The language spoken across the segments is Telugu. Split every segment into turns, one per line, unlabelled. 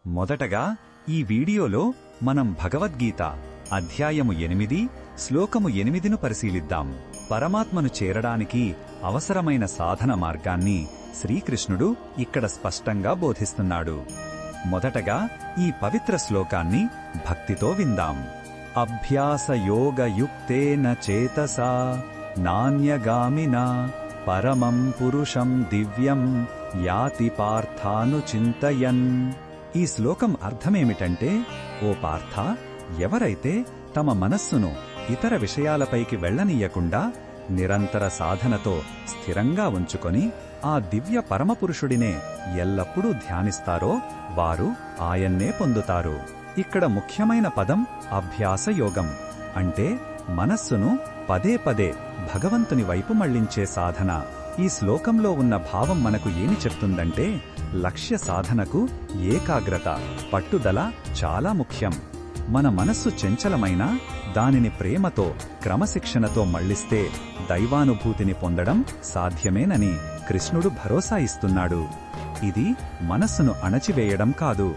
మొదటగా ఈ వీడియోలో మనం భగవద్గీత అధ్యాయము 8 శ్లోకము 8ను పరిశీలిద్దాం. పరమాత్మను చేరడానికి అవసరమైన సాధన మార్గాన్ని శ్రీకృష్ణుడు ఇక్కడ స్పష్టంగా బోధిస్తున్నాడు. మొదటగా ఈ పవిత్ర శ్లోకాన్ని భక్తితో విందాం. అభ్యాసయోగయుక్తేన చేతసా నాన్యగామినా పరమం పురుషం దివ్యం యాతి పార్థానుచింతయన్. ఈ శ్లోకం అర్థమేమిటంటే, ఓ పార్థ, ఎవరైతే తమ మనస్సును ఇతర విషయాలపైకి వెళ్లనీయకుండా నిరంతర సాధనతో స్థిరంగా ఉంచుకొని ఆ దివ్య పరమపురుషుడినే ఎల్లప్పుడూ ధ్యానిస్తారో వారు ఆయన్నే పొందుతారు. ఇక్కడ ముఖ్యమైన పదం అభ్యాసయోగం. అంటే మనస్సును పదే పదే భగవంతుని వైపు మళ్లించే సాధన. ఈ శ్లోకంలో ఉన్న భావం మనకు ఏమి చెప్తుందంటే, లక్ష్య సాధనకు ఏకాగ్రత, పట్టుదల చాలా ముఖ్యం. మన మనస్సు చంచలమైనా దానిని ప్రేమతో, క్రమశిక్షణతో మళ్లిస్తే దైవానుభూతిని పొందడం సాధ్యమేనని కృష్ణుడు భరోసా ఇస్తున్నాడు. ఇది మనస్సును అణచివేయడం కాదు,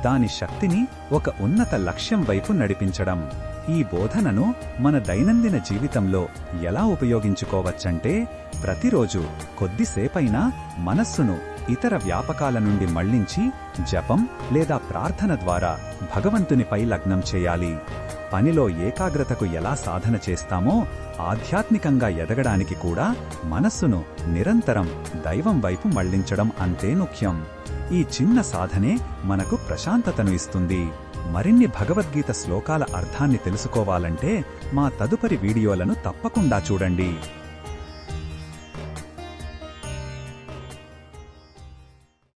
దాని శక్తిని ఒక ఉన్నత లక్ష్యం వైపు నడిపించడం. ఈ బోధనను మన దైనందిన జీవితంలో ఎలా ఉపయోగించుకోవచ్చంటే, ప్రతిరోజు కొద్దిసేపైనా మనస్సును ఇతర వ్యాపకాల నుండి మళ్లించి జపం లేదా ప్రార్థన ద్వారా భగవంతునిపై లగ్నం చేయాలి. పనిలో ఏకాగ్రతకు ఎలా సాధన చేస్తామో, ఆధ్యాత్మికంగా ఎదగడానికి కూడా మనస్సును నిరంతరం దైవం వైపు మళ్లించడం అంతే ముఖ్యం. ఈ చిన్న సాధనే మనకు ప్రశాంతతను ఇస్తుంది. మరిన్ని భగవద్గీత శ్లోకాల అర్థాన్ని తెలుసుకోవాలంటే మా తదుపరి వీడియోలను తప్పకుండా చూడండి.